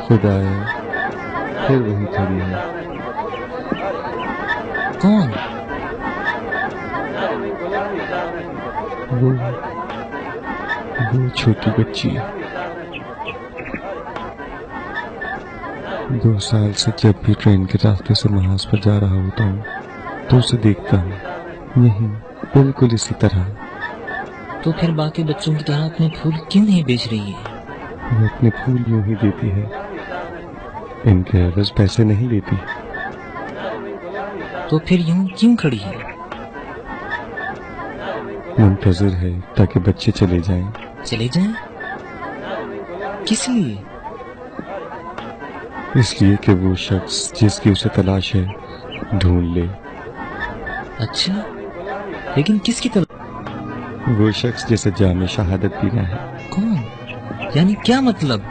खुदाया फिर वही खड़ी है। कौन? वो छोटी बच्ची। 2 साल से जब भी ट्रेन के रास्ते से महाज पर जा रहा होता हूँ तो उसे देखता हूँ, यही बिल्कुल इसी तरह। तो फिर बाकी बच्चों की तरह अपने फूल क्यों नहीं बेच रही है? वो अपने फूल यूं ही देती है, इनके एवज पैसे नहीं लेती। तो फिर यूं क्यों खड़ी है? मुंतजिर है ताकि बच्चे चले जाएं। चले जाएं? किस लिए? इसलिए कि वो शख्स जिसकी उसे तलाश है ढूंढ ले। अच्छा, लेकिन किसकी तलाश? वो शख्स जिसे जामे शहादत पीना है। कौन? यानी क्या मतलब?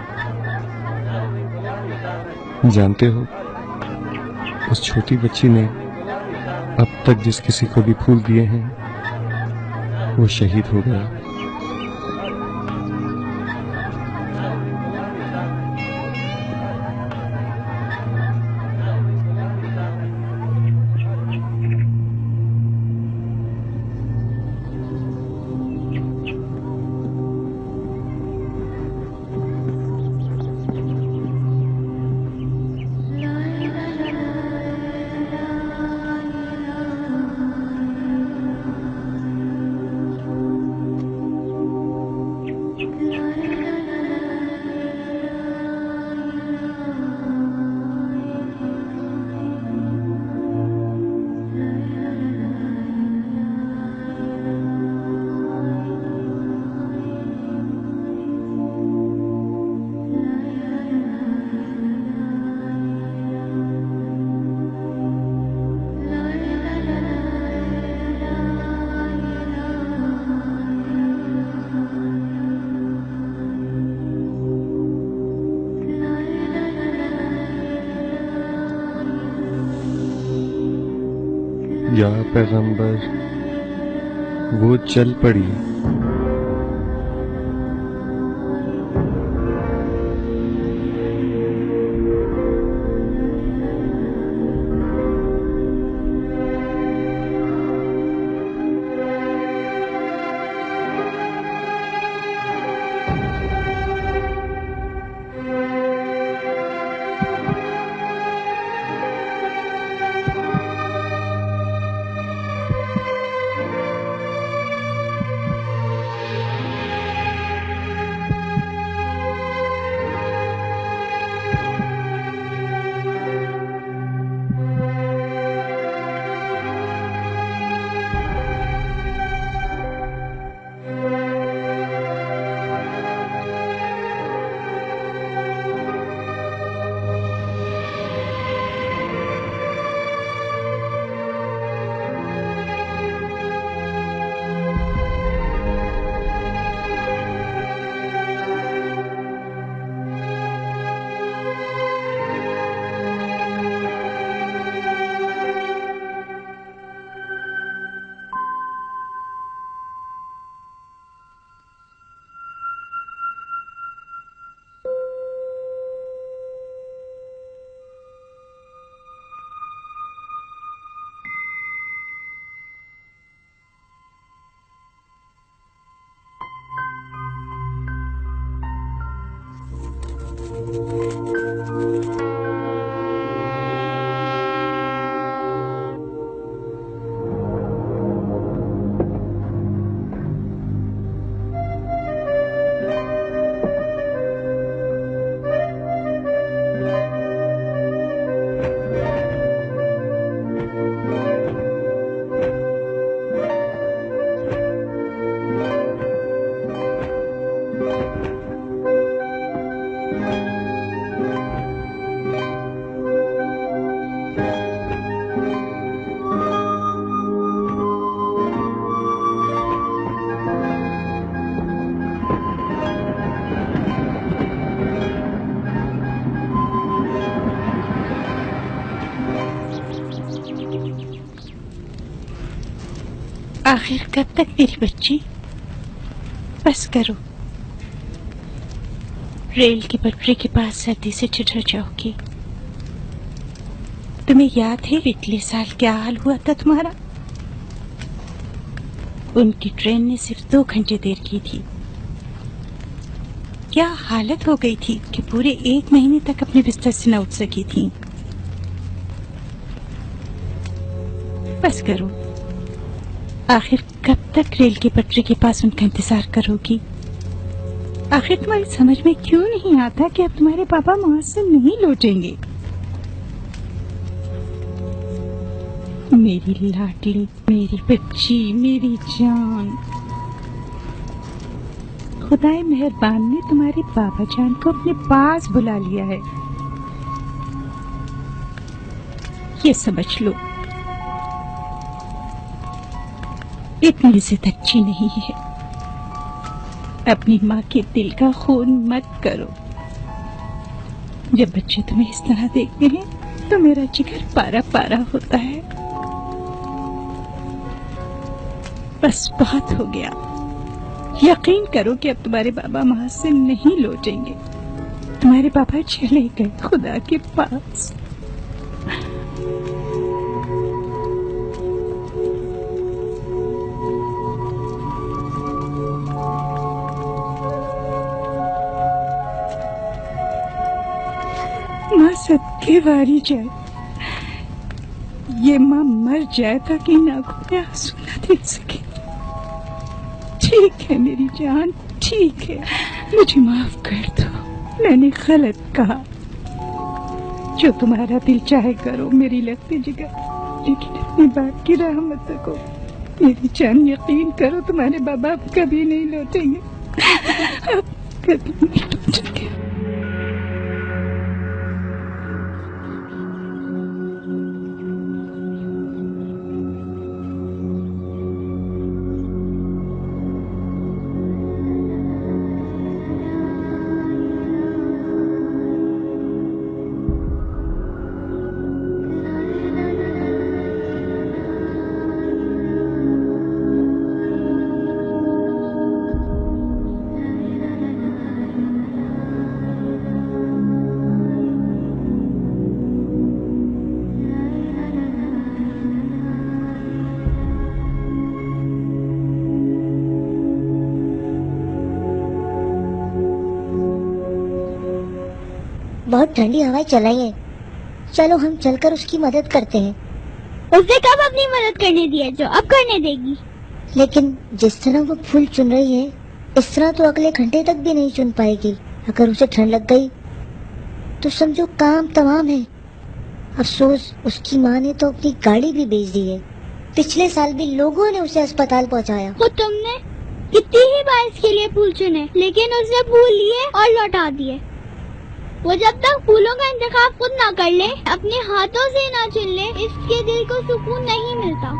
जानते हो, उस छोटी बच्ची ने अब तक जिस किसी को भी फूल दिए हैं वो शहीद हो गया। या पैगंबर, वो चल पड़ी। आखिर कब तक मेरी बच्ची? बस करो, रेल की पटरी के पास सर्दी से ठिठुर जाओगी। तुम्हें याद है पिछले साल क्या हाल हुआ था तुम्हारा? उनकी ट्रेन ने सिर्फ 2 घंटे देर की थी। क्या हालत हो गई थी कि पूरे 1 महीने तक अपने बिस्तर से न उठ सकी थी। बस करो, आखिर कब तक रेल की पटरी के पास उनका इंतजार करोगी? आखिर तुम्हारी समझ में क्यों नहीं आता कि अब तुम्हारे पापा वहां से नहीं लौटेंगे? मेरी लाडली, मेरी बच्ची, मेरी जान, खुदाए मेहरबान ने तुम्हारे बाबा जान को अपने पास बुला लिया है। ये समझ लो, इतनी जिद अच्छी नहीं है। अपनी माँ के दिल का खून मत करो। जब बच्चे तुम्हें इस तरह देखते हैं तो मेरा जिगर पारा पारा होता है। बस बहुत हो गया। यकीन करो कि अब तुम्हारे बाबा वहां से नहीं लौटेंगे। तुम्हारे पापा चले गए खुदा के पास। माँ सबके वारी जाए, ये माँ मर जाए ताकि आंखों में आंसू न देख सके। ठीक है मेरी जान, ठीक है, मुझे माफ कर दो, मैंने गलत कहा। जो तुम्हारा दिल चाहे करो मेरी लगती जगह, लेकिन अपने बाप की राह मत तको। मेरी जान, यकीन करो तुम्हारे बाबा अब कभी नहीं लौटेंगे, अब कभी नहीं लौटेंगे। बहुत ठंडी हवाएं चल रही हैं। चलो हम चलकर उसकी मदद करते हैं। उसे कब अपनी मदद करने दी है जो अब करने देगी? लेकिन जिस तरह वो फूल चुन रही है, इस तरह तो अगले घंटे तक भी नहीं चुन पाएगी। अगर उसे ठंड लग गई तो समझो काम तमाम है। अफसोस उसकी माँ ने तो अपनी गाड़ी भी बेच दी है। पिछले साल भी लोगों ने उसे अस्पताल पहुँचाया। वो तुमने कितनी ही बार इसके लिए फूल चुने, लेकिन उसने फूल लिए और लौटा दिए। वो जब तक फूलों का इंतखाब खुद ना कर ले, अपने हाथों से ना चुन ले, इसके दिल को सुकून नहीं मिलता।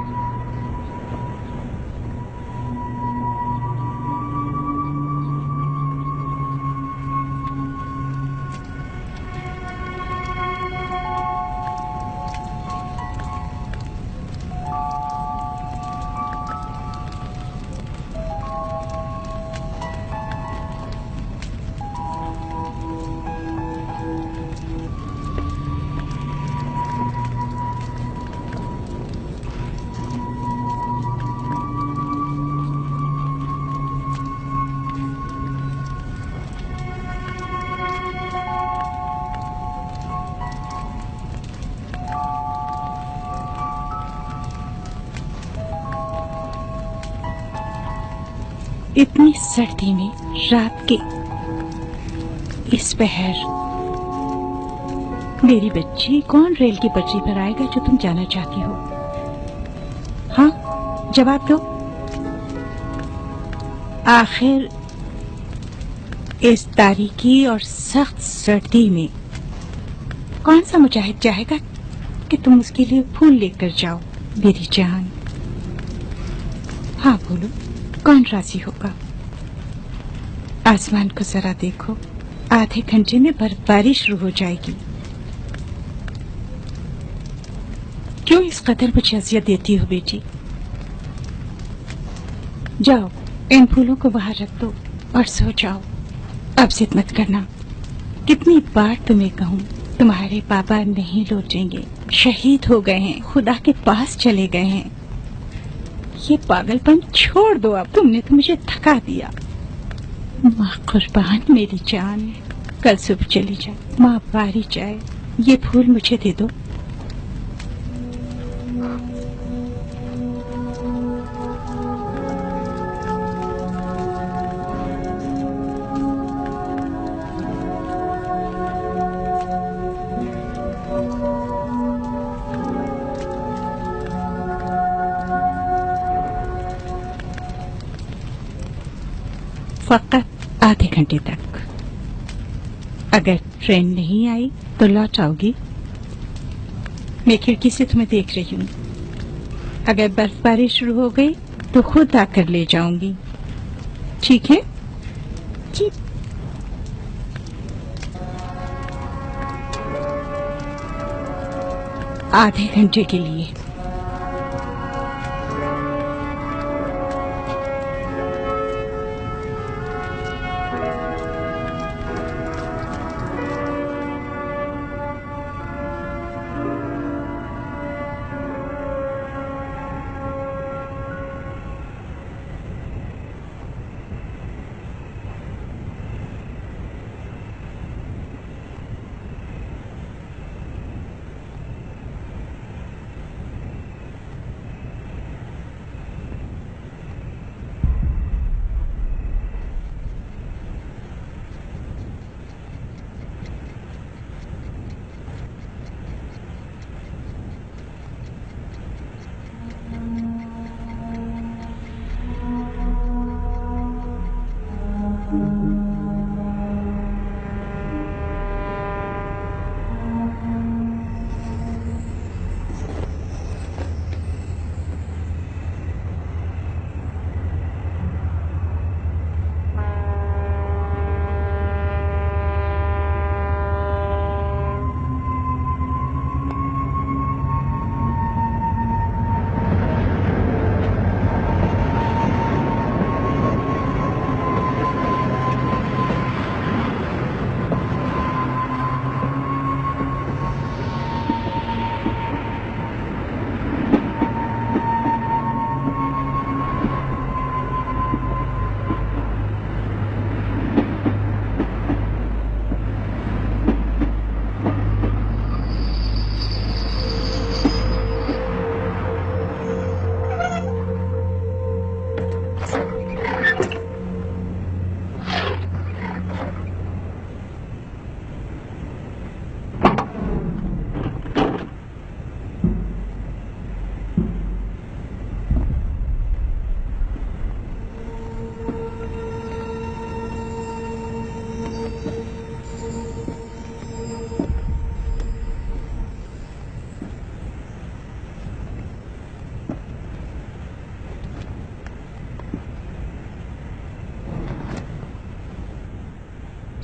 इतनी सर्दी में रात के इस पहर, मेरी बच्ची, कौन रेल की पटरी पर आएगा जो तुम जाना चाहती हो? हाँ, जवाब दो। आखिर इस तारीकी और सख्त सर्दी में कौन सा मुजाहिद चाहेगा कि तुम उसके लिए फूल लेकर जाओ? मेरी जान, हाँ बोलो, कौन राजी होगा? आसमान को जरा देखो, आधे घंटे में बर्फबारी शुरू हो जाएगी। क्यों इस कदर मुझे अजियत देती हो बेटी? जाओ, इन फूलों को बाहर रख दो और सो जाओ। अब जिद मत करना। कितनी बार तुम्हें कहूँ, तुम्हारे पापा नहीं लौटेंगे, शहीद हो गए हैं, खुदा के पास चले गए हैं। ये पागलपन छोड़ दो अब, तुमने तो मुझे थका दिया। माँ कुर्बान मेरी जान, कल सुबह चली जाए, माँ बारी जाए, ये फूल मुझे दे दो। फकत आधे घंटे तक। अगर ट्रेन नहीं आई तो लौट आओगी। मैं खिड़की से तुम्हें देख रही हूँ। अगर बर्फबारी शुरू हो गई तो खुद आकर ले जाऊंगी, ठीक है? ठीक। आधे घंटे के लिए।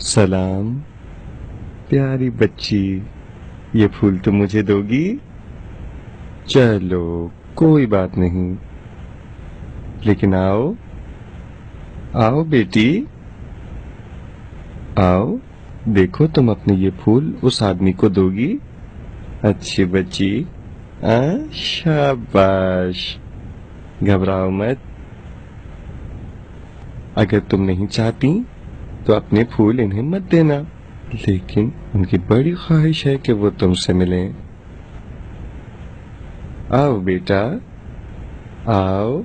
सलाम प्यारी बच्ची, ये फूल तो मुझे दोगी? चलो कोई बात नहीं, लेकिन आओ आओ बेटी आओ, देखो तुम अपने ये फूल उस आदमी को दोगी। अच्छी बच्ची, शाबाश, घबराओ मत। अगर तुम नहीं चाहती तो अपने फूल इन्हें मत देना, लेकिन उनकी बड़ी ख्वाहिश है कि वो तुमसे मिलें। आओ बेटा आओ।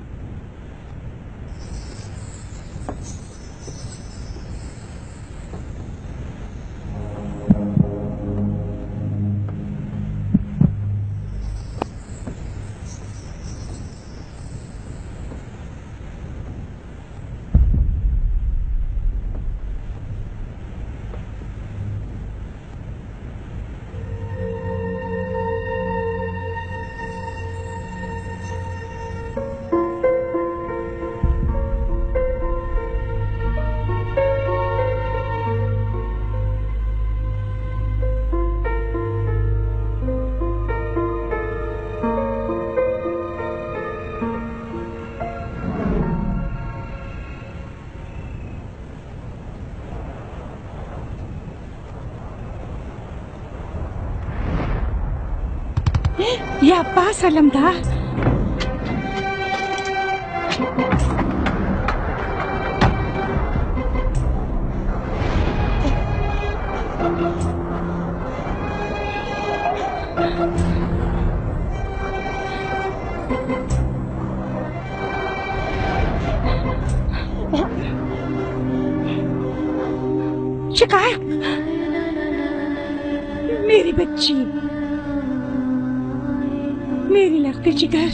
या अब्बास अलमदार। शिकायत, मेरी बच्ची, मेरी लगती जिगर।